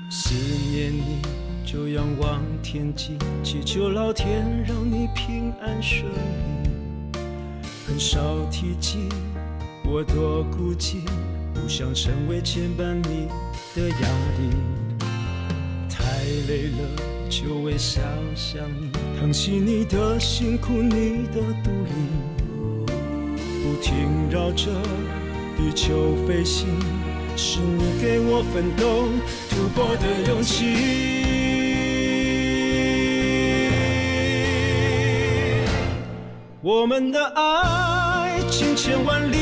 思念你，就仰望天际，祈求老天让你平安顺利。很少提及我多孤寂，不想成为牵绊你的压力。太累了，就微笑想你，疼惜你的辛苦，你的独立，不停绕着地球飞行，是你给我奋斗突破的勇气。我们的爱千千万里，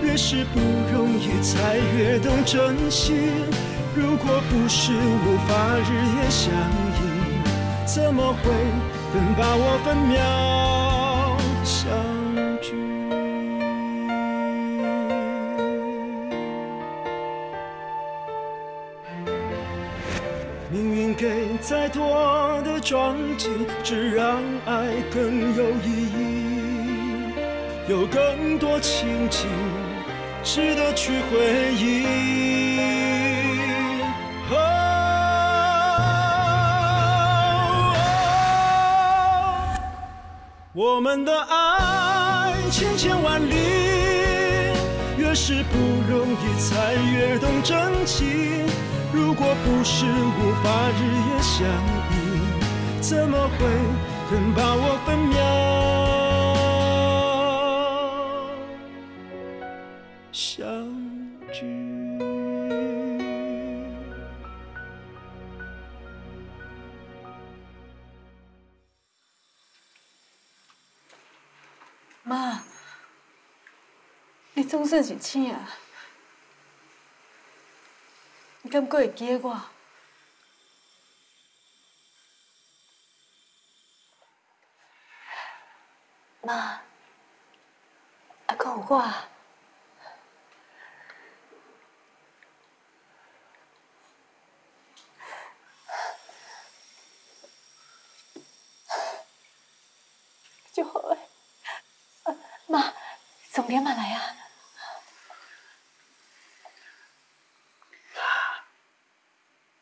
越是不容易才越懂珍惜。如果不是无法日夜相依，怎么会更把握分秒相聚？命运给再多的撞击，只让爱更有意义，有更多情景值得去回忆。我们的爱千千万里，越是不容易才越懂珍惜。如果不是无法日夜相依，怎么会更把握分秒相聚？妈，你总算是醒啊！你敢还会记得我？妈，还阁有我。就好诶。妈，总点嘛来啊！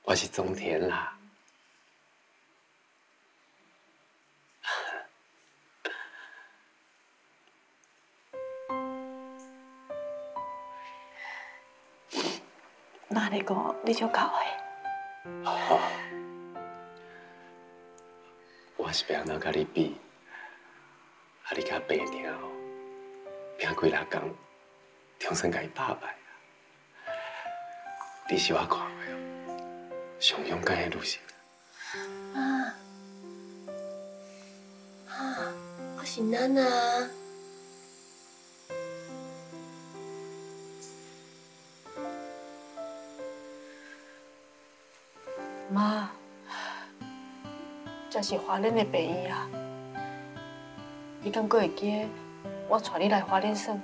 我是总田啦。妈你讲，你就搞诶。我是要哪甲你比，啊你较平定哦，拼几六工，终身甲伊打败啊！你是我看过上勇敢的女性。妈，我是娜娜。妈，这是花莲的病医啊！你敢还会记得我带你来花莲耍？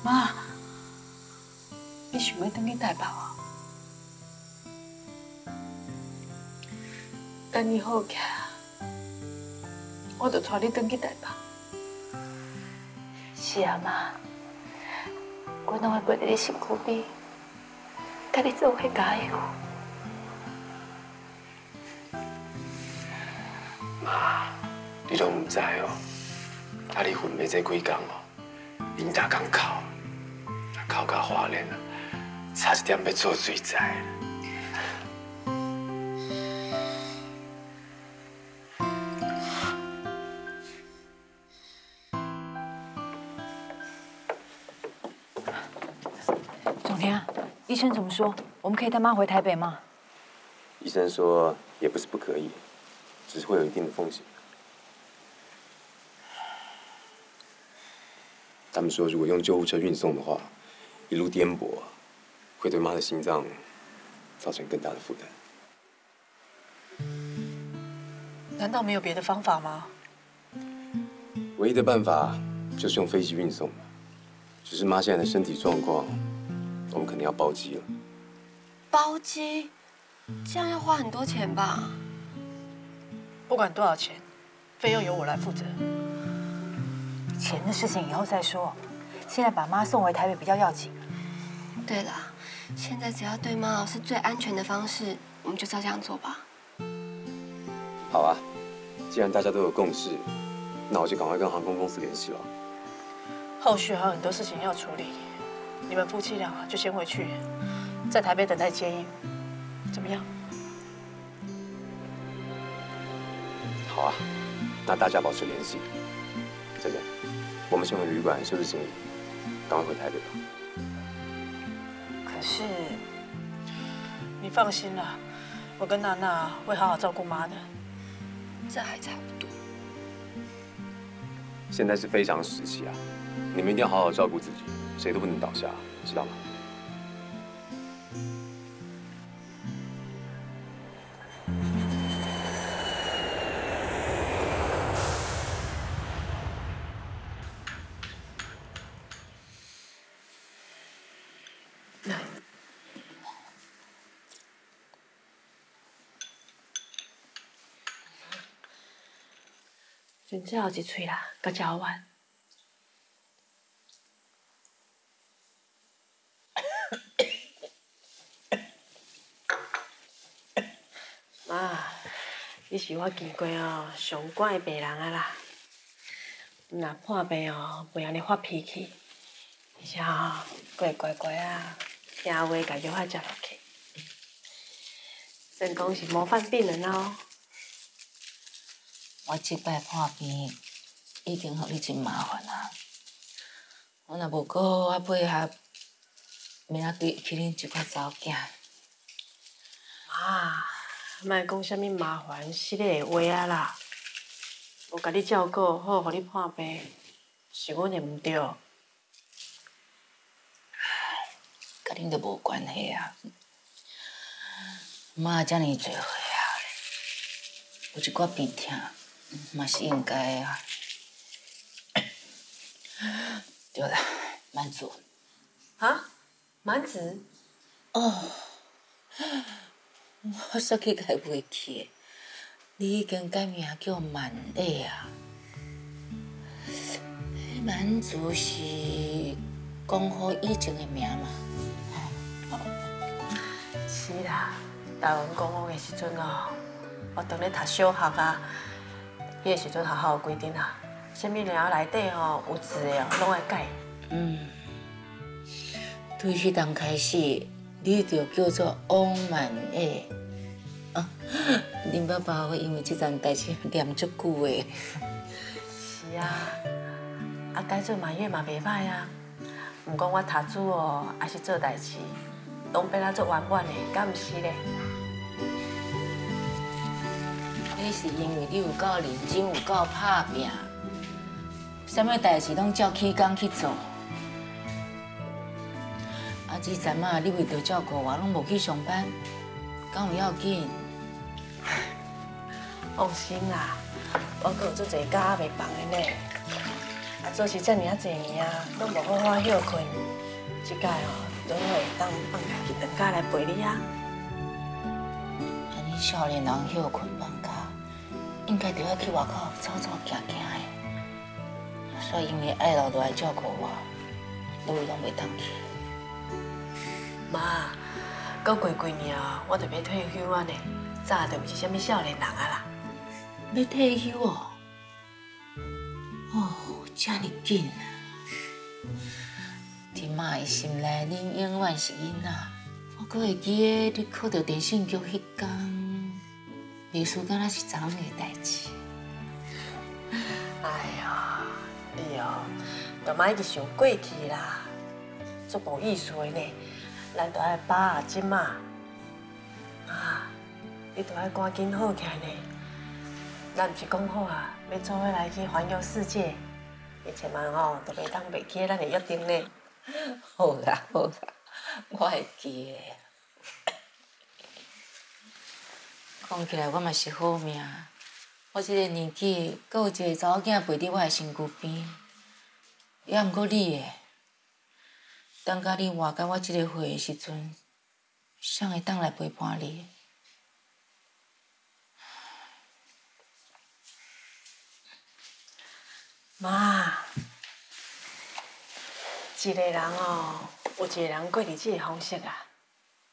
妈，你想要回去台北啊？等你好起来，我就带你回去台北。是啊，妈，我拢会陪在你身躯边，甲你做伙加油。妈，你拢唔知哦，啊你分袂这几工哦，因逐工哭到花莲啊，差一点要做水灾。总田，医生怎么说？我们可以带妈回台北吗？医生说也不是不可以，只是会有一定的风险。他们说，如果用救护车运送的话，一路颠簸，会对妈的心脏造成更大的负担。难道没有别的方法吗？唯一的办法就是用飞机运送。只是妈现在的身体状况，我们肯定要包机了。包机，这样要花很多钱吧？不管多少钱，费用由我来负责。钱的事情以后再说，现在把妈送回台北比较要紧。对了，现在只要对妈是最安全的方式，我们就照这样做吧。好啊，既然大家都有共识，那我就赶快跟航空公司联系了。后续还有很多事情要处理，你们夫妻俩就先回去，在台北等待接应，怎么样？好啊，那大家保持联系。姐姐，我们先回旅馆收拾行李，赶快回台北吧。可是你放心啦，我跟娜娜会好好照顾妈的。这还差不多。现在是非常时期啊，你们一定要好好照顾自己，谁都不能倒下，知道吗？剩最后一喙啦，甲食完。妈，你是我见过上乖的病人啊啦。若破病袂安尼发脾气，而且佫会乖乖啊，听话甲药仔食落去。算讲是模范病人哦。我即摆破病已经互你真麻烦啊！我若无过我配合，明仔对去恁一个查某囝。妈，莫讲啥物麻烦失礼的话啊啦。有甲你照顾好，互你破病，是阮的毋对。甲恁都无关系啊！妈遮尔侪岁啊，有一寡病痛，嘛是应该的啊。对啦，满足。啊？满子？哦，我煞去改袂起，你已经改名叫满月啊。满族是讲好以前的名嘛？是啦，台湾讲我的时阵我当咧读小学啊，迄个时阵学校有规定啊，啥物名内底有字的拢爱改。对迄当开始，你就叫做王满月。啊，恁爸爸会因为这件代志念足久的。是啊，改做满月嘛袂歹啊。毋过我读书还是做代志，拢变啊做圆满的，敢毋是咧？迄是因为你有够认真，有够拍拼，啥物代志拢照起工去做。啊，这阵啊，你为着照顾我，拢无去上班，敢有要紧？放心啦，我阁有做侪家袂放的呢。啊，做是遮尔啊侪年啊，拢无好好休困，即摆都会当放一两假来陪你啊。安尼少年人休困放假，应该着要去外口走走行行的。所以因为爱老都来照顾我，所以拢袂当去。妈，到过几年我就要退休啊呢，早就毋是啥物少年人啊啦。要退休哦？哦，这么紧啊！伫妈的心内，恁永远是囡仔。我阁会记得你考到电信局迄天，袂输敢若是昨昏的代志。哎呀，你就莫去想过去啦，足无意思的呢。咱都爱把握即马，你都爱赶紧好起来呢。咱毋是讲好要做伙来去环游世界，你千万都袂当袂记咱的约定呢。好啦好啦，我会记的。讲起来，我嘛是好命，我这个年纪，阁有一个查某囝陪伫我的身躯边，也毋过你的。等到你活到我这个岁的时阵，谁会当来陪伴你？妈，一个人哦，有一个人过日子的方式啊。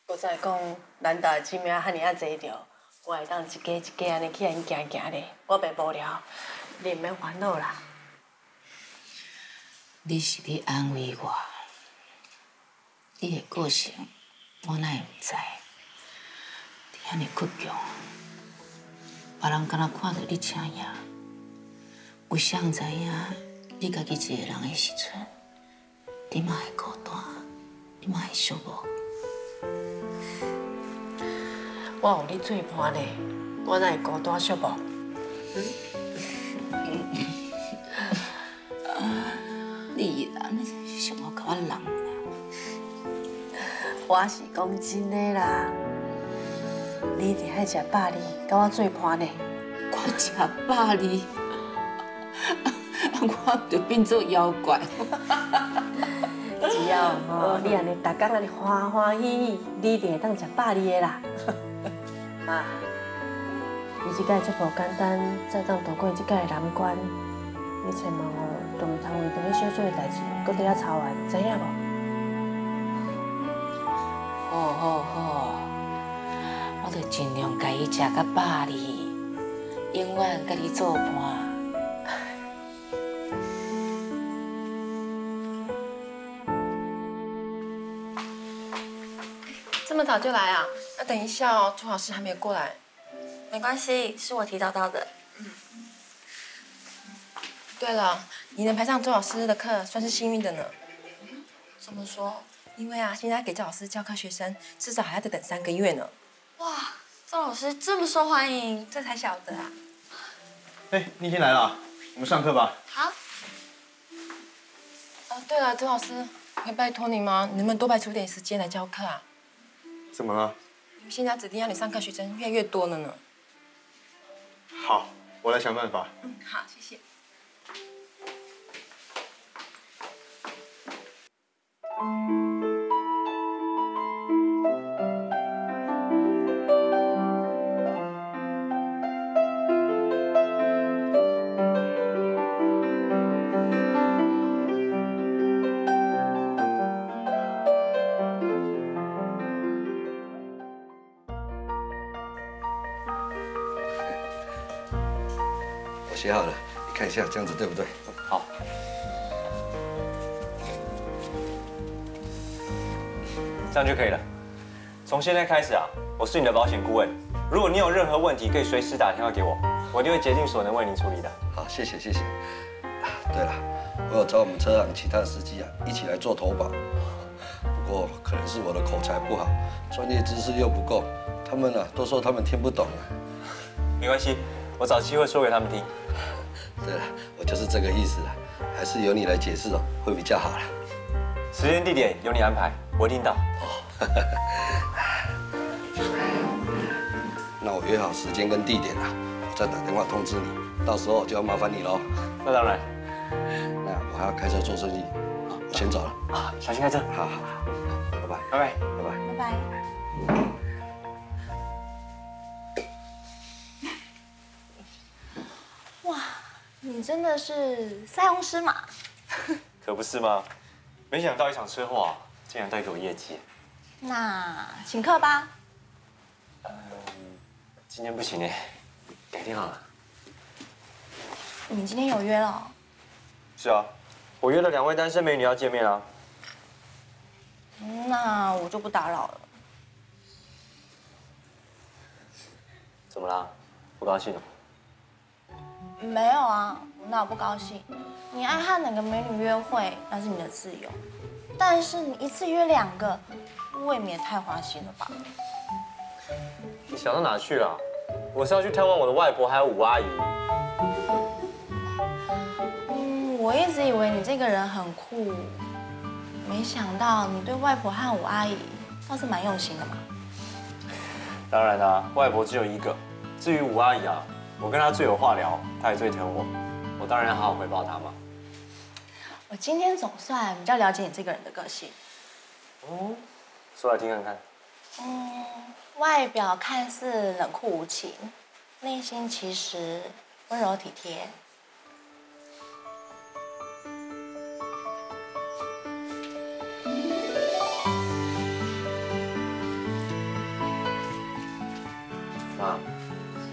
搁再讲，咱家的姊妹遐尼啊济着，我会当一家一家安尼去因行行咧，我袂无聊，你毋免烦恼啦。你是咧安慰我，你的个性我哪会唔知？你遐尼倔强，别人敢若看到你请赢，有谁知影你家己一个人的时阵，你嘛会孤单，你嘛会寂寞。我有你做伴咧，我哪会孤单寂寞？你啦，你真是上好甲我人啦。我是讲真的啦，你一定爱食百里，甲我做伴咧。我食饱你，我就变做妖怪。只要你安尼逐工安尼欢欢喜喜，你一定会当食百里的啦。啊，你即摆足无简单，再当度过即摆的难关，你千万都唔通为着你小做的代志，搁伫遐操完，知影无？好好好，我着尽量甲伊食甲饱哩，永远甲你作伴。这么早就来啊？那等一下哦，朱老师还没有过来。没关系，是我提早到的。对了，你能排上周老师的课，算是幸运的呢。怎么说？因为啊，现在给周老师教课学生，至少还要再等3个月呢。哇，周老师这么受欢迎，这才晓得啊。哎，你已经来了，我们上课吧。好。对了，周老师，可以拜托你吗？你能不能多排出点时间来教课啊？怎么了？你们现在指定要你上课学生越来越多了呢。好，我来想办法。好，谢谢。我写好了，你看一下，这样子对不对？好。这样就可以了。从现在开始啊，我是你的保险顾问。如果你有任何问题，可以随时打电话给我，我一定会竭尽所能为您处理的。好，谢谢谢谢。对了，我有找我们车行其他的司机啊，一起来做投保。不过可能是我的口才不好，专业知识又不够，他们啊都说他们听不懂啊。没关系，我找机会说给他们听。对了，我就是这个意思啦，还是由你来解释哦，会比较好啦。时间地点由你安排，我一定到。那我约好时间跟地点啦，我再打电话通知你，到时候就要麻烦你喽。那当然。那我还要开车做生意，我先走了。啊，小心开车。好好好，拜拜。拜拜。拜拜。拜拜。哇，你真的是塞翁失马。可不是吗？没想到一场车祸啊，竟然带给我业绩。那请客吧。今天不行哎，改天好了。你今天有约了？是啊，我约了2位单身美女要见面啊。那我就不打扰了。怎么啦？不高兴了？没有啊，我哪有不高兴？你爱和哪个美女约会，那是你的自由。但是你一次约2个，未免太花心了吧？你想到哪去了？我是要去探望我的外婆还有5阿姨。我一直以为你这个人很酷，没想到你对外婆和5阿姨倒是蛮用心的嘛。当然啦，外婆只有1个。至于5阿姨啊，我跟她最有话聊，她也最疼我，我当然要好好回报她嘛。我今天总算比较了解你这个人的个性。哦，说来听看看。外表看似冷酷无情，内心其实温柔体贴。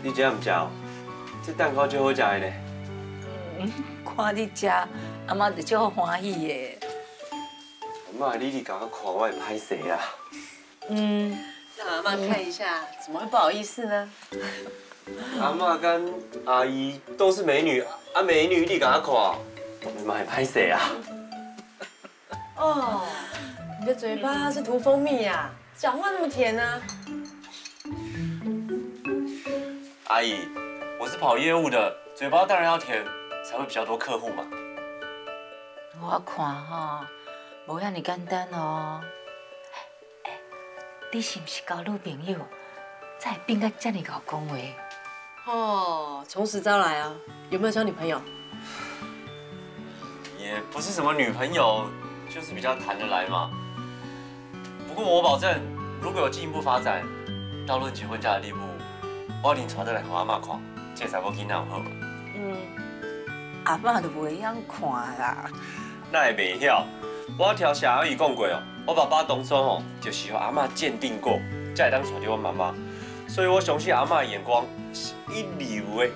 你真唔食哦？这蛋糕最好食的呢。看你食，阿妈就足欢喜的。阿妈，你甲我看，我会歹势啊。让阿妈看一下，怎么会不好意思呢？阿妈跟阿姨都是美女，美女你甲我看，我嘛会歹势啊。哦，你的嘴巴是涂蜂蜜呀，讲话那么甜呢？阿姨，我是跑业务的，嘴巴当然要甜，才会比较多客户嘛。我看吼，无遐尼简单哦。你是不是交女朋友，才会变甲这么敖讲话？哦，从实招来啊，有没有交女朋友？也不是什么女朋友，就是比较谈得来嘛。不过我保证，如果有进一步发展，到论结婚嫁的地步，我一定带得来给阿妈看，这查某囡仔有好。阿嬷就袂晓看啦。那也袂晓，我听谢阿姨讲过哦，我爸爸当初哦，就是和阿嬷鉴定过，才会当娶到我妈妈。所以我相信阿嬷的眼光是一流的。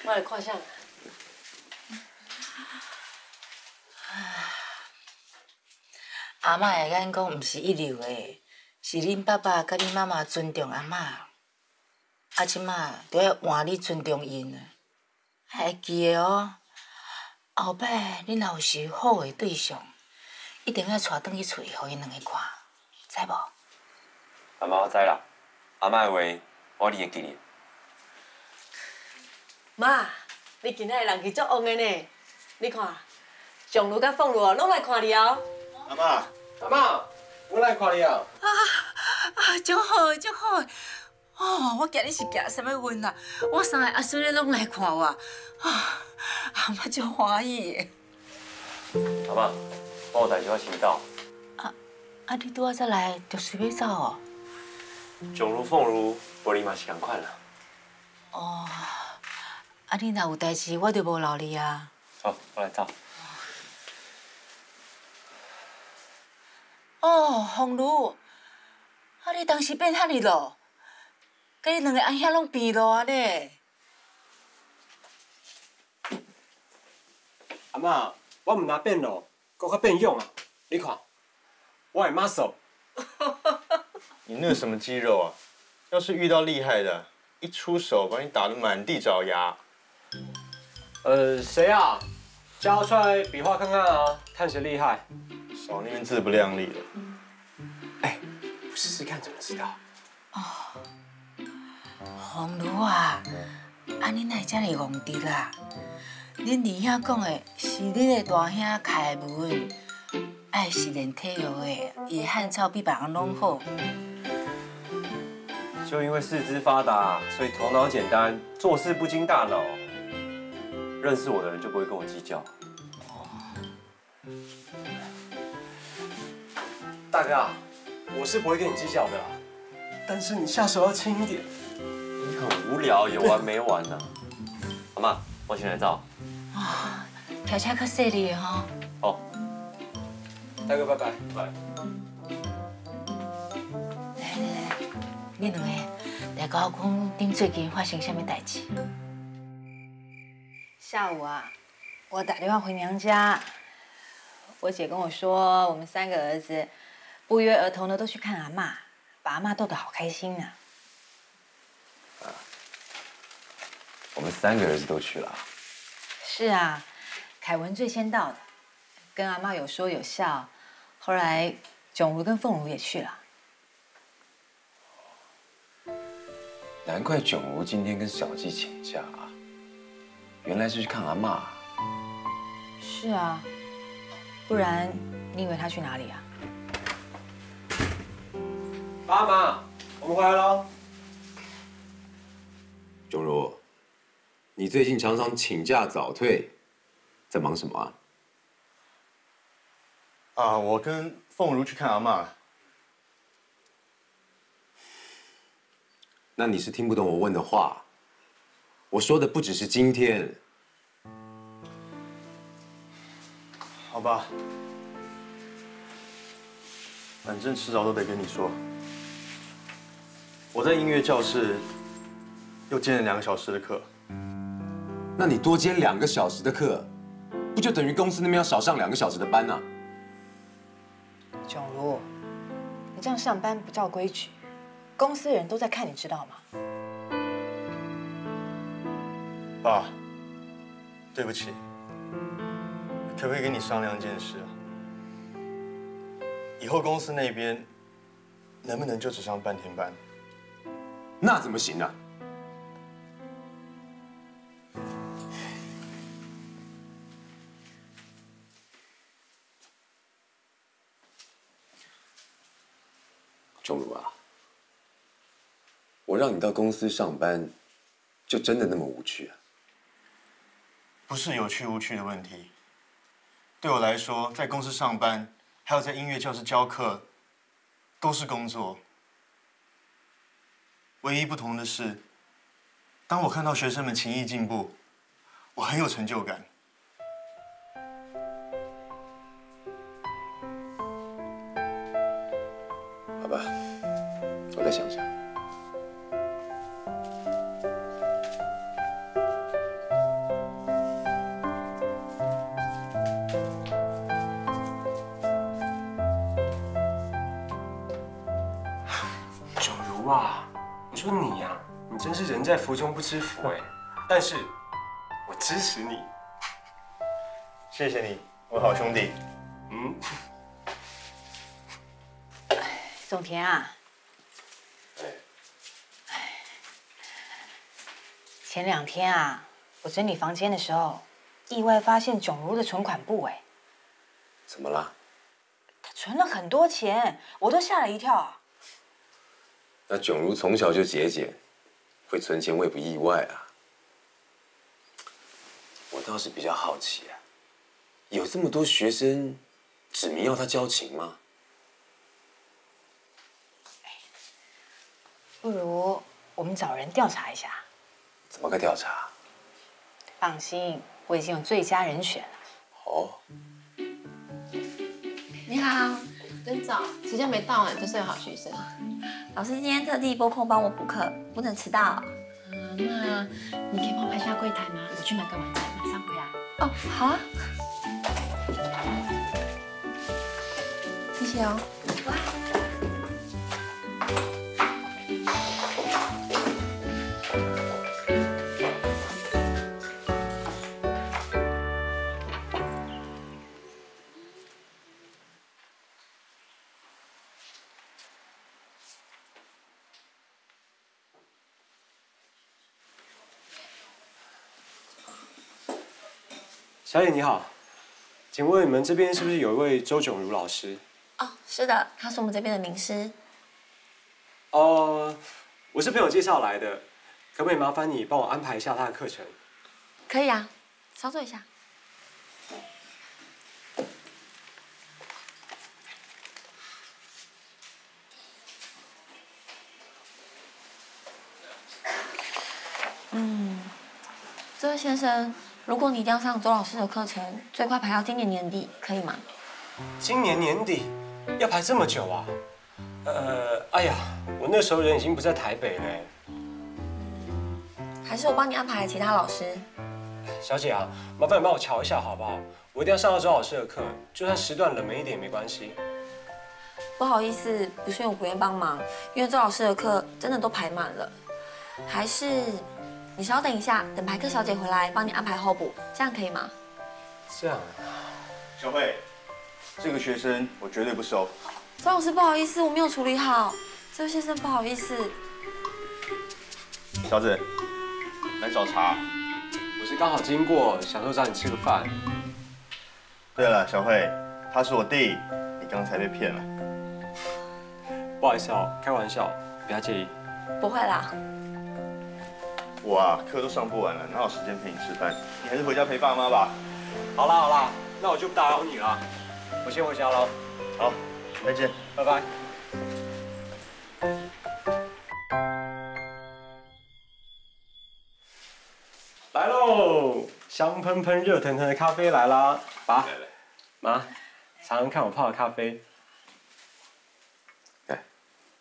我来看下。阿嬷的眼光毋是一流的，是恁爸爸甲恁妈妈尊重阿嬷。即马就要换你尊重因啊！还记得哦，后摆恁若有是好的对象，一定要带转去厝里，互因两个看，知无？阿妈，我知啦。阿嬷的话，我一定会记哩。妈，你今仔日人气足旺的呢。你看，정如甲凤如哦，拢来看你哦。阿妈，阿妈，我来看你啊。足好，足好。哦，我今日是行什么运啊？我三个阿孙仔拢来看我，阿妈足欢喜的。阿妈，我有代志我先走。你拄仔才来，就随便走哦？정如凤如，无你嘛是同款啦。你若有代志，我就无留你啊。好，我来走。凤如，你当时变遐尼咯？甲你两个安遐拢变咯啊咧？阿妈，我唔拿变咯，搁较变勇啊！你看，我的 muscle。你那什么肌肉啊？要是遇到厉害的，一出手把你打得满地找牙。谁啊？叫出来比划看看啊，看谁厉害。少那边自不量力了。不试试看怎么知道？凤如啊，你哪会遮尔戆直啦？恁二兄讲的是恁的大兄凯文，爱是练体育的，伊汉操比别人拢好。就因为四肢发达，所以头脑简单，做事不经大脑。认识我的人就不会跟我计较。大哥啊，我是不会跟你计较的啦，但是你下手要轻一点。你很无聊，有完没完呢？阿妈，我先来走。开车较细腻的吼。好。大哥，拜拜。拜。来，恁两个来甲我讲，恁最近发生什么代志？下午啊，我打电话回娘家，我姐跟我说，我们3个儿子不约而同的都去看阿嬷，把阿嬷逗得好开心啊。我们3个儿子都去了。是啊，凯文最先到的，跟阿嬷有说有笑，后来炯如跟凤如也去了。难怪炯如今天跟小季请假啊，原来是去看阿嬷。是啊，不然你以为他去哪里啊？爸妈，我们回来喽。炯如，你最近常常请假早退，在忙什么啊？我跟凤如去看阿嬷。那你是听不懂我问的话。我说的不只是今天。好吧。反正迟早都得跟你说。我在音乐教室又兼了2个小时的课。那你多兼2个小时的课，不就等于公司那边要少上2个小时的班啊？炯如，你这样上班不照规矩，公司人都在看，你知道吗？爸，对不起，可不可以跟你商量一件事啊？以后公司那边能不能就只上半天班？那怎么行啊？钟如啊，我让你到公司上班，就真的那么无趣啊？不是有趣无趣的问题。对我来说，在公司上班，还有在音乐教室教课，都是工作。唯一不同的是，当我看到学生们勤益进步，我很有成就感。好吧，我再想想。炯如啊，我说你呀，你真是人在福中不知福哎。但是，我支持你。谢谢你，我好兄弟。嗯。总田啊，前2天啊，我整理房间的时候，意外发现炯如的存款簿哎。怎么了？他存了很多钱，我都吓了一跳啊。那炯如从小就节俭，会存钱我也不意外啊。我倒是比较好奇啊，有这么多学生指明要他教琴吗？不如我们找人调查一下。怎么个调查？放心，我已经有最佳人选了。哦。你好，真早，时间没到哎，就是有好学生。老师今天特地拨空帮我补课，不能迟到。那你可以帮我拍下柜台吗？我去买个晚餐，马上回来。哦，好啊。谢谢哦。小姐你好，请问你们这边是不是有一位周炯如老师？哦，是的，他是我们这边的名师。哦，我是朋友介绍来的，可不可以麻烦你帮我安排一下他的课程？可以啊，稍坐一下。这位先生，如果你一定要上周老师的课程，最快排到今年年底，可以吗？今年年底要排这么久啊？哎呀，我那时候人已经不在台北了。还是我帮你安排其他老师？小姐啊，麻烦你帮我瞧一下好不好？我一定要上到周老师的课，就算时段冷门一点也没关系。不好意思，不是因为我不愿意帮忙，因为周老师的课真的都排满了。还是你稍等一下，等排课小姐回来帮你安排候补，这样可以吗？这样啊。小慧，这个学生我绝对不收。周老师，不好意思，我没有处理好。这位先生，不好意思。小子，来找茬。我是刚好经过，想说找你吃个饭。对了，小慧，他是我弟，你刚才被骗了。不好意思哦，开玩笑，不要介意。不会啦。我啊，课都上不完了，哪有时间陪你吃饭？你还是回家陪爸妈吧。好啦好啦，那我就不打扰你了，我先回家了。好，再见，拜拜。来喽，香喷喷、热腾腾的咖啡来啦！爸，妈，尝尝看我泡的咖啡。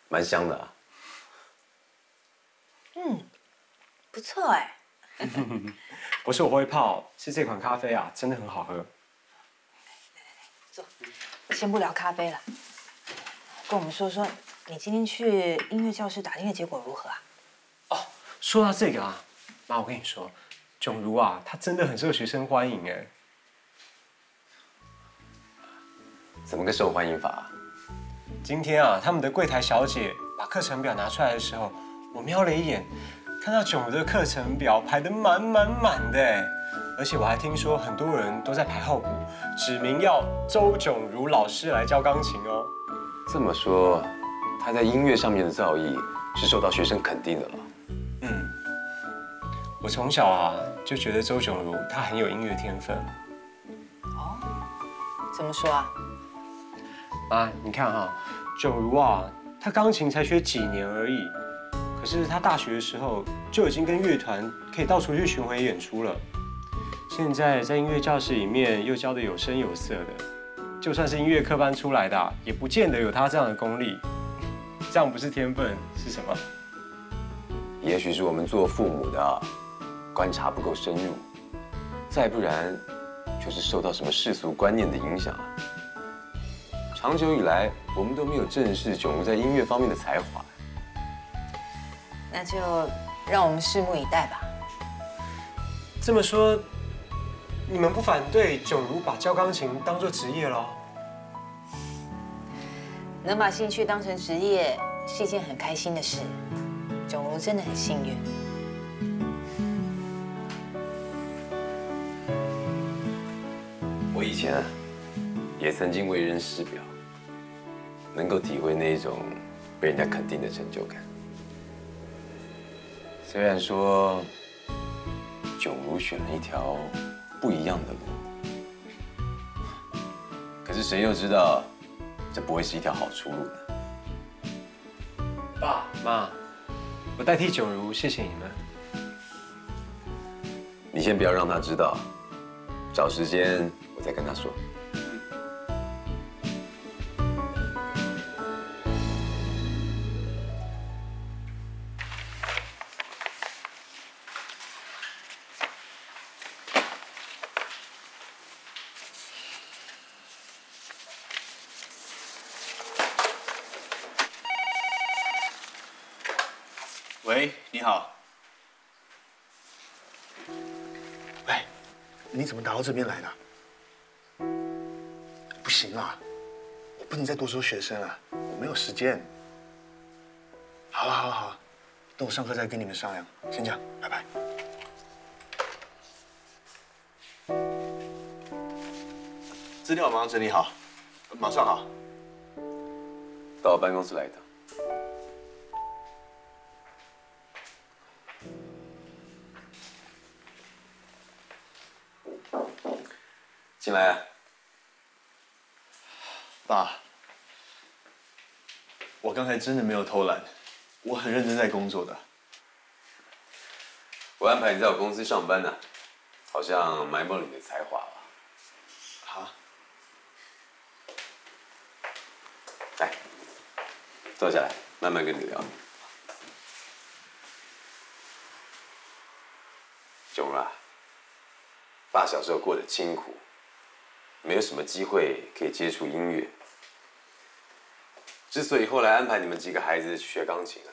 蛮香的啊。不错哎。不是我会泡，是这款咖啡啊，真的很好喝。坐，先不聊咖啡了，跟我们说说你今天去音乐教室打听的结果如何啊？说到这个啊，妈，我跟你说，炯如啊，她真的很受学生欢迎哎。怎么个受欢迎法啊？今天啊，他们的柜台小姐把课程表拿出来的时候，我瞄了一眼，看到炯如的课程表排得满的哎，而且我还听说很多人都在排候补，指明要周炯如老师来教钢琴哦。这么说，他在音乐上面的造诣是受到学生肯定的了。我从小啊就觉得周炯如她很有音乐天分。怎么说啊？妈，你看哈，炯如啊，她钢琴才学几年而已，可是她大学的时候就已经跟乐团可以到处去巡回演出了。现在在音乐教室里面又教得有声有色的，就算是音乐科班出来的，也不见得有她这样的功力。这样不是天分是什么？也许是我们做父母的观察不够深入，再不然就是受到什么世俗观念的影响啊。长久以来，我们都没有正视炯如在音乐方面的才华。那就让我们拭目以待吧。这么说，你们不反对炯如把教钢琴当作职业咯？能把兴趣当成职业是一件很开心的事，炯如真的很幸运。我以前也曾经为人师表，能够体会那一种被人家肯定的成就感。虽然说炯如选了一条不一样的路，可是谁又知道这不会是一条好出路呢？爸妈，我代替炯如谢谢你们。你先不要让他知道，找时间我再跟他说。喂，你好。喂，你怎么打到这边来的？不行啊，我不能再多收学生了，我没有时间。好了，等我上课再跟你们商量。先这样，拜拜。资料马上整理好，马上好。到我办公室来一趟。进来啊。爸，我刚才真的没有偷懒，我很认真在工作的。我安排你在我公司上班呢，好像埋没了你的才华吧？啊？来，坐下来，慢慢跟你聊。炯如啊，爸小时候过得清苦，没有什么机会可以接触音乐。之所以后来安排你们几个孩子去学钢琴啊，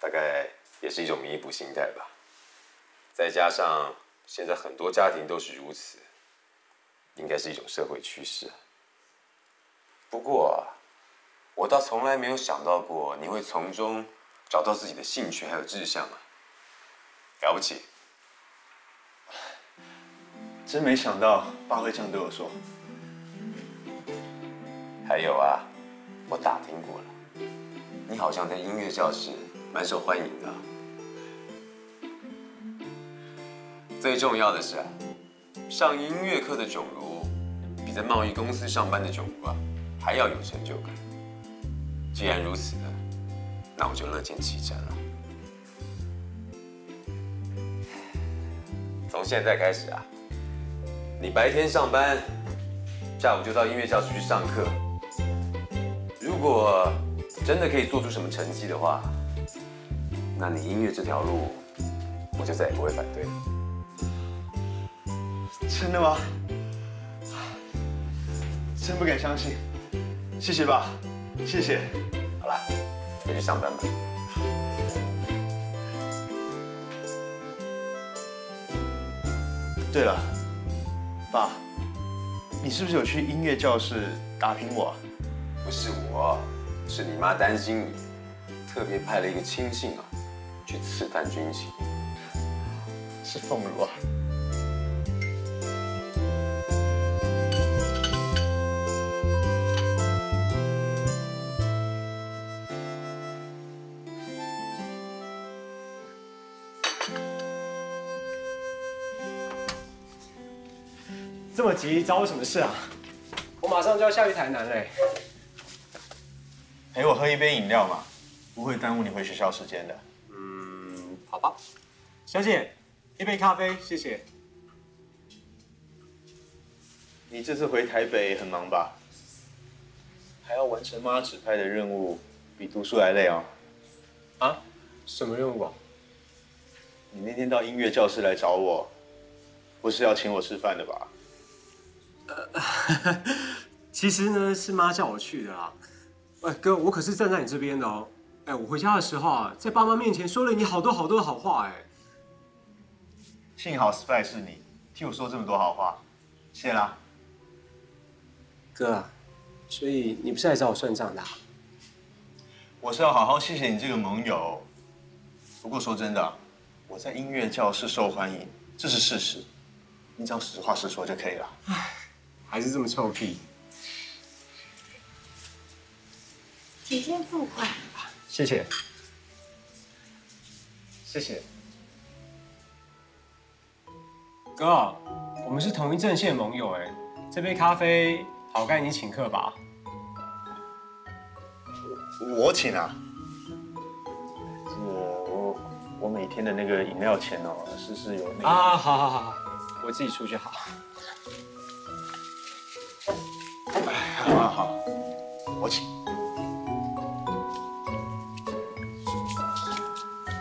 大概也是一种弥补心态吧。再加上现在很多家庭都是如此，应该是一种社会趋势。不过，我倒从来没有想到过你会从中找到自己的兴趣还有志向啊，了不起！真没想到爸会这样对我说。还有啊，我打听过了，你好像在音乐教室蛮受欢迎的。最重要的是啊，上音乐课的炯如，比在贸易公司上班的炯如啊还要有成就感。既然如此，那我就乐见其成了。从现在开始啊，你白天上班，下午就到音乐教室去上课。如果真的可以做出什么成绩的话，那你音乐这条路，我就再也不会反对了。真的吗？真不敢相信，谢谢爸，谢谢。好啦，回去上班吧。对了，爸，你是不是有去音乐教室打拼我？不是我，是你妈担心你，特别派了一个亲信啊，去刺探军情。是凤如啊。这么急，找我什么事啊？我马上就要下去台南嘞。陪我喝一杯饮料嘛，不会耽误你回学校时间的。好吧。小姐，一杯咖啡，谢谢。你这次回台北很忙吧？还要完成妈指派的任务，比读书还累哦。啊？什么任务啊？你那天到音乐教室来找我，不是要请我吃饭的吧？其实呢，是妈叫我去的啦。哎，哥，我可是站在你这边的哦。哎，我回家的时候啊，在爸妈面前说了你好多好多的好话，哎。幸好 Spy 是你，替我说这么多好话，谢啦。哥啊，所以你不是来找我算账的啊？我是要好好谢谢你这个盟友。不过说真的，我在音乐教室受欢迎，这是事实，你只要实话实说就可以了。唉，还是这么臭屁。请先付款。谢谢。谢谢。哥，我们是同一阵线盟友哎，这杯咖啡好该你请客吧？我请啊。这个我每天的那个饮料钱哦，是有那个啊，好，我自己出就好。好，我请。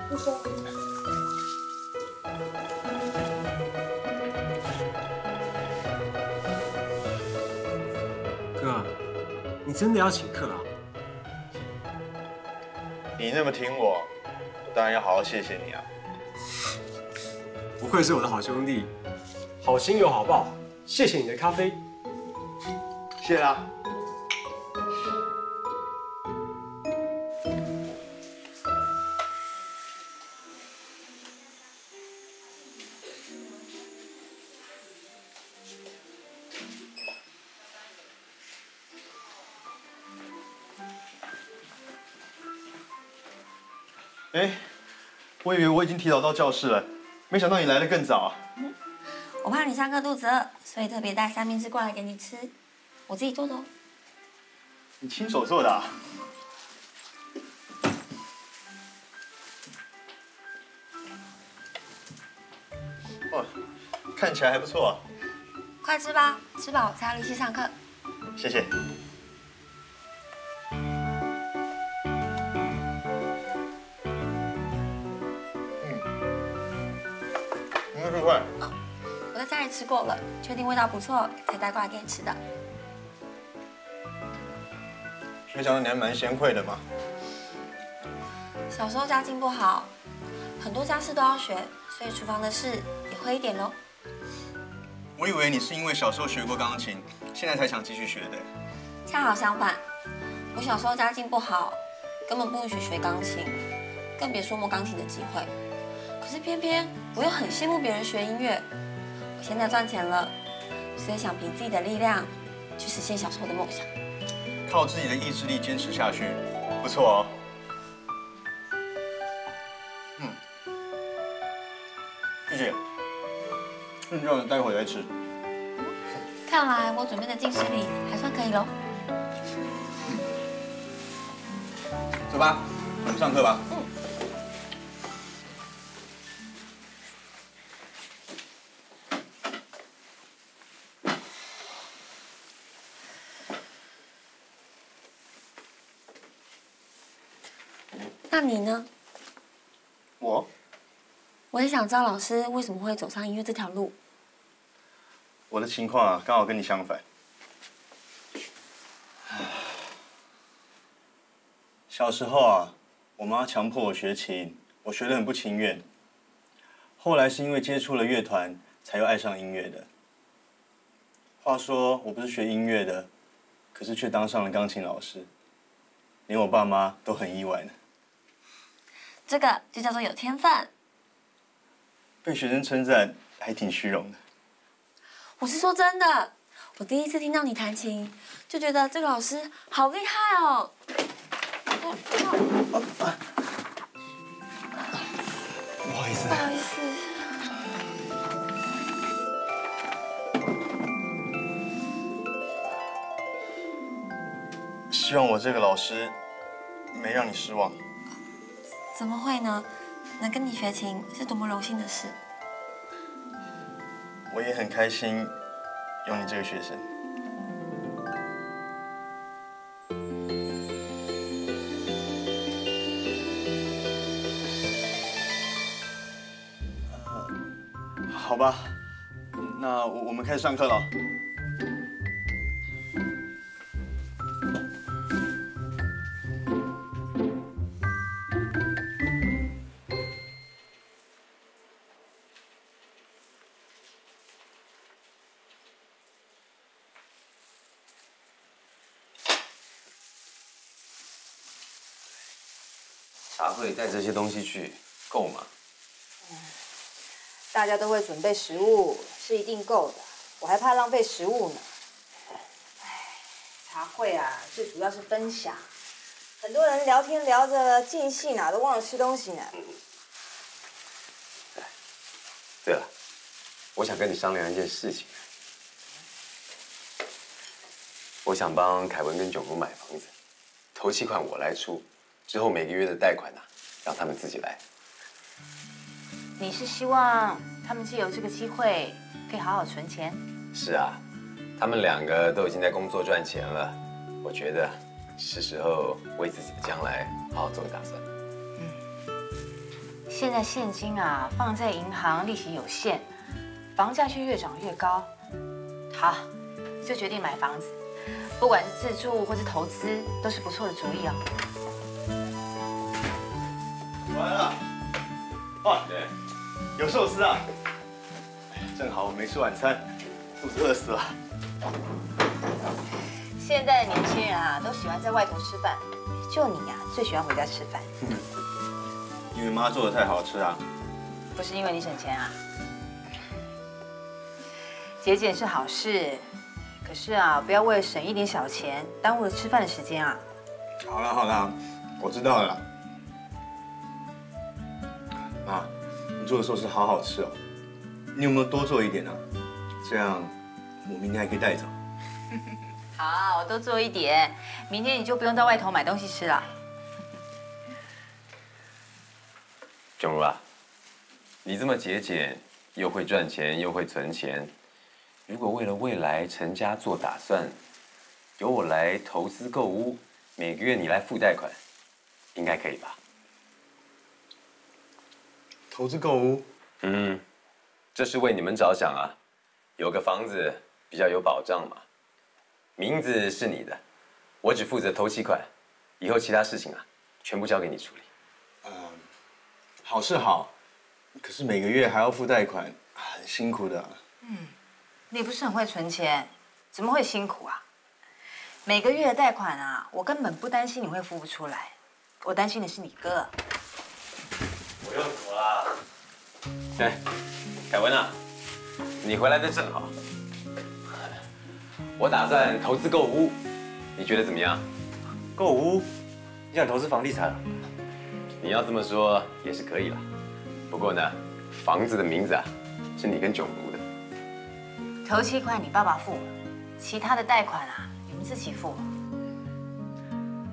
谢谢。哥，你真的要请客啊？你那么挺我，我当然要好好谢谢你啊。不愧是我的好兄弟，好心有好报，谢谢你的咖啡。谢啦。哎，我以为我已经提早到教室了，没想到你来得更早。我怕你上课肚子饿，所以特别带三明治过来给你吃，我自己做的哦。你亲手做的啊？哇，看起来还不错啊。快吃吧，吃饱才要离去上课。谢谢。你没吃饭？我在家里吃过了，确定味道不错才带过来给你吃的。没想到你还蛮贤惠的嘛。小时候家境不好，很多家事都要学，所以厨房的事也会一点喽。我以为你是因为小时候学过钢琴，现在才想继续学的。恰好相反，我小时候家境不好，根本不允许学钢琴，更别说摸钢琴的机会。可是偏偏我又很羡慕别人学音乐。我现在赚钱了，所以想凭自己的力量去实现小时候的梦想。靠自己的意志力坚持下去，不错哦。谢谢。让你待会再吃。看来我准备的进食礼还算可以喽。走吧，我们上课吧。那你呢？我也想知道老师为什么会走上音乐这条路。我的情况啊，刚好跟你相反。小时候啊，我妈强迫我学琴，我学得很不情愿。后来是因为接触了乐团，才又爱上音乐的。话说，我不是学音乐的，可是却当上了钢琴老师，连我爸妈都很意外呢。这个就叫做有天分。被学生称赞，还挺虚荣的。我是说真的，我第一次听到你弹琴，就觉得这个老师好厉害哦。不好意思。不好意思。希望我这个老师没让你失望。怎么会呢？能跟你学琴是多么荣幸的事。我也很开心有你这个学生。好吧，那我们开始上课了。茶会带这些东西去，够吗？大家都会准备食物，是一定够的。我还怕浪费食物呢。茶会啊，最主要是分享。很多人聊天聊着尽兴啊，都忘了吃东西呢。对了，我想跟你商量一件事情。我想帮凯文跟囧如买房子，头期款我来出。之后每个月的贷款让他们自己来。你是希望他们借由这个机会可以好好存钱？是啊，他们两个都已经在工作赚钱了，我觉得是时候为自己的将来好好做个打算。现在现金啊放在银行利息有限，房价却越涨越高。好，就决定买房子，不管是自住或是投资，都是不错的主意哦。完了，哇，有寿司啊！正好我没吃晚餐，肚子饿死了。现在的年轻人啊，都喜欢在外头吃饭，就你呀，最喜欢回家吃饭。因为妈做的太好吃啊。不是因为你省钱啊。节俭是好事，可是啊，不要为了省一点小钱，耽误了吃饭的时间啊。好了好了，我知道了啦。妈，你做的寿司好好吃哦，你有没有多做一点啊？这样我明天还可以带走。好，我多做一点，明天你就不用到外头买东西吃了。囧如啊，你这么节俭，又会赚钱，又会存钱，如果为了未来成家做打算，由我来投资购屋，每个月你来付贷款，应该可以吧？投资购屋？这是为你们着想啊，有个房子比较有保障嘛。名字是你的，我只负责头期款，以后其他事情啊，全部交给你处理。好是好，可是每个月还要付贷款，很辛苦的。你不是很会存钱，怎么会辛苦啊？每个月的贷款啊，我根本不担心你会付不出来，我担心的是你哥。我又怎么啦？对，凯文啊，你回来的正好。我打算投资购屋，你觉得怎么样？购屋？你想投资房地产啊？你要这么说也是可以啦。不过呢，房子的名字啊，是你跟囧如的。头期款你爸爸付，其他的贷款啊，你们自己付。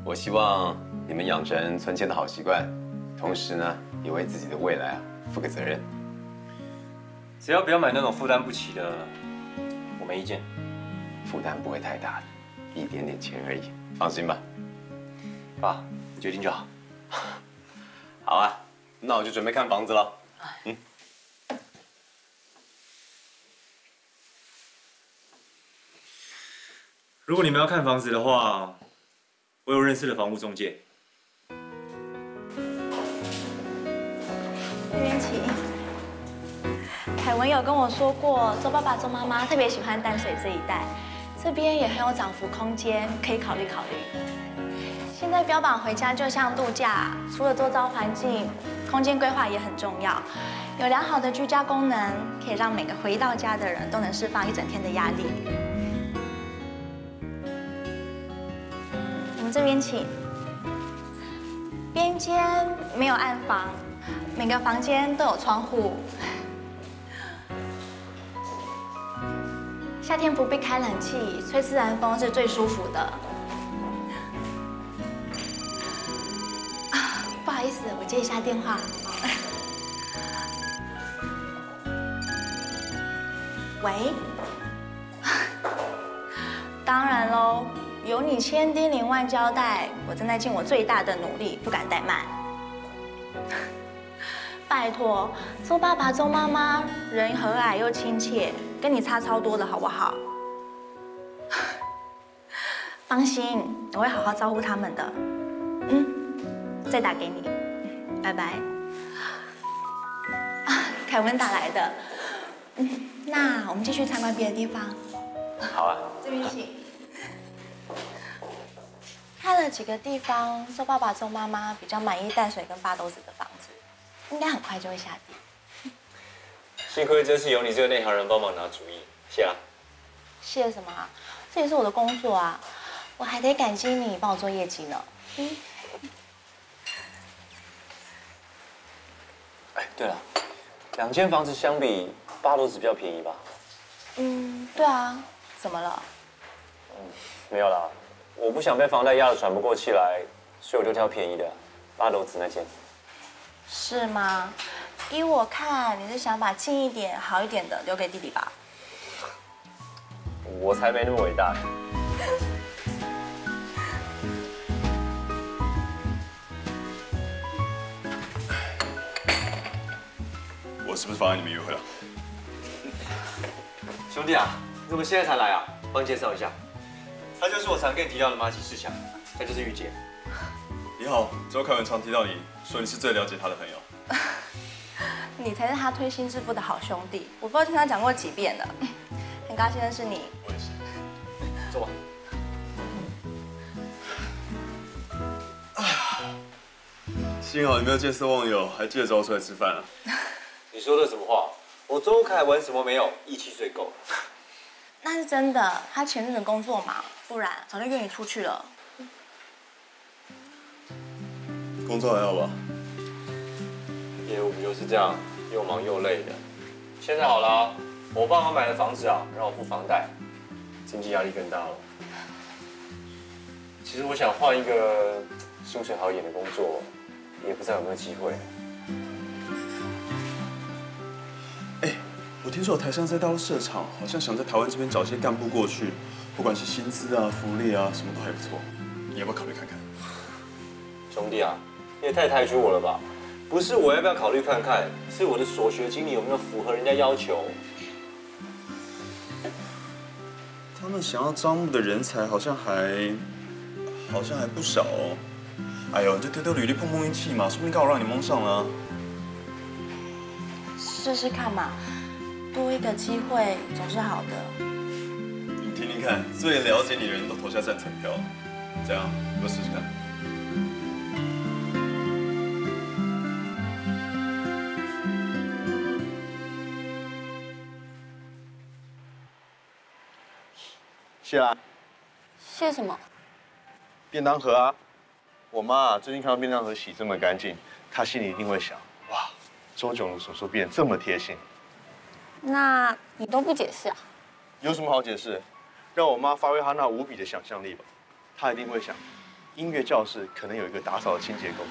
我希望你们养成存钱的好习惯，同时呢，也为自己的未来啊负个责任。只要不要买那种负担不起的，我没意见。负担不会太大的，一点点钱而已，放心吧。爸，你决定就好。好啊，那我就准备看房子了。嗯。如果你们要看房子的话，我有认识的房屋中介。这边请。凯文有跟我说过，周爸爸、周妈妈特别喜欢淡水这一带，这边也很有涨幅空间，可以考虑考虑。现在标榜回家就像度假，除了周遭环境，空间规划也很重要。有良好的居家功能，可以让每个回到家的人都能释放一整天的压力。我们这边请。边间没有暗房，每个房间都有窗户。夏天不必开冷气，吹自然风是最舒服的。啊，不好意思，我接一下电话。喂？当然喽，有你千叮咛万交代，我正在尽我最大的努力，不敢怠慢。拜托，周爸爸、周妈妈人和蔼又亲切，跟你差超多的好不好？放心，我会好好招呼他们的。再打给你，拜拜。啊，凯文打来的。那我们继续参观别的地方。好啊。这边请。看了几个地方，周爸爸、周妈妈比较满意淡水跟八斗子的房子，应该很快就会下定。幸亏这次有你这个内行人帮忙拿主意，谢啦。谢什么啊？这也是我的工作啊，我还得感激你帮我做业绩呢。哎，对了，2间房子相比八斗子比较便宜吧？对啊，怎么了？没有啦，我不想被房贷压得喘不过气来，所以我就挑便宜的八斗子那间。是吗？依我看，你是想把近一点、好一点的留给弟弟吧？我才没那么伟大。我是不是妨碍你们约会了？兄弟啊，你怎么现在才来啊？帮你介绍一下，她就是我常跟你提到的马吉世强，她就是玉姐。你好，周凯文常提到你，说你是最了解他的朋友。你才是他推心置腹的好兄弟，我不知道听他讲过几遍了。很高兴认识你。我也是。坐吧。幸好你没有见色忘友，还记得找我出来吃饭啊。你说的什么话？我周凯文什么没有，义气最够。那是真的，他前阵子工作忙，不然早就约你出去了。工作还好吧？业务不就是这样，又忙又累的。现在好了，我爸妈买了房子啊，让我付房贷，经济压力更大了。其实我想换一个薪水好一点的工作，也不知道有没有机会。我听说有台商在大陆设厂，好像想在台湾这边找一些干部过去，不管是薪资啊、福利啊，什么都还不错。你要不要考虑看看？兄弟啊，你也太抬举我了吧？不是我要不要考虑看看，是我的所学经历有没有符合人家要求。他们想要招募的人才好像还不少哦。哎呦，你就丢丢履历碰碰运气嘛，说不定刚好让你蒙上了啊。试试看嘛，多一个机会总是好的。你听听看，最了解你的人都投下赞成票，这样，我试试看。谢啦。谢什么？便当盒啊！我妈最近看到便当盒洗这么干净，她心里一定会想：哇，周炯如所说变这么贴心。那你都不解释啊？有什么好解释？让我妈发挥她那无比的想象力吧。她一定会想，音乐教室可能有一个打扫的清洁工，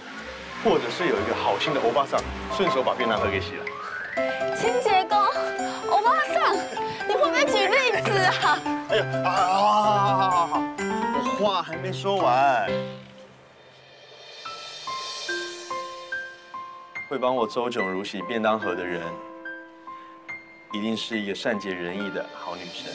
或者是有一个好心的欧巴桑，顺手把便当盒给洗了。清洁工，欧巴桑，你会不会举例子啊？哎呀，好，我话还没说完。会帮我周炯如洗便当盒的人，一定是一个善解人意的好女生。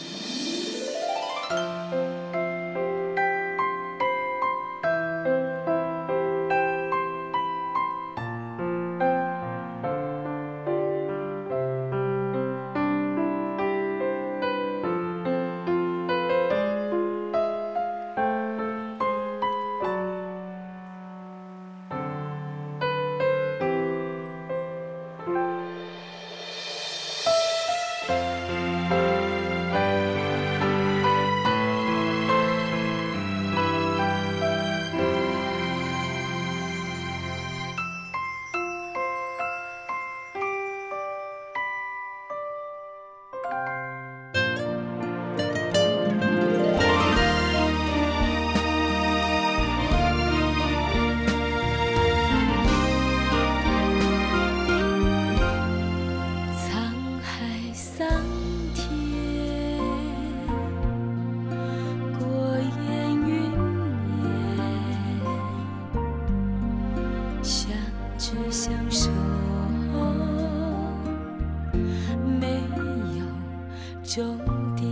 终点，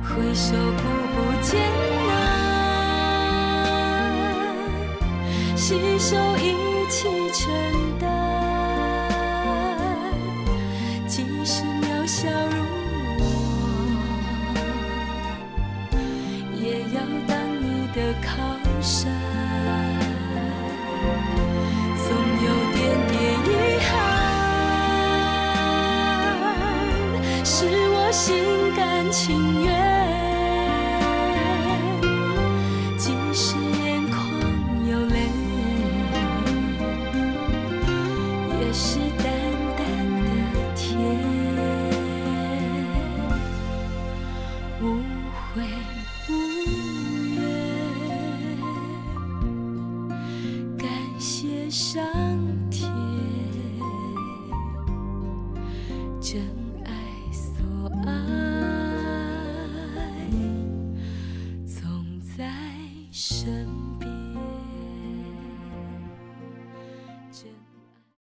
挥手步步艰难，携手一起承担。即使渺小如我，也要当你的靠山。总有点点遗憾。 是我心甘情愿，即使眼眶有泪，也是。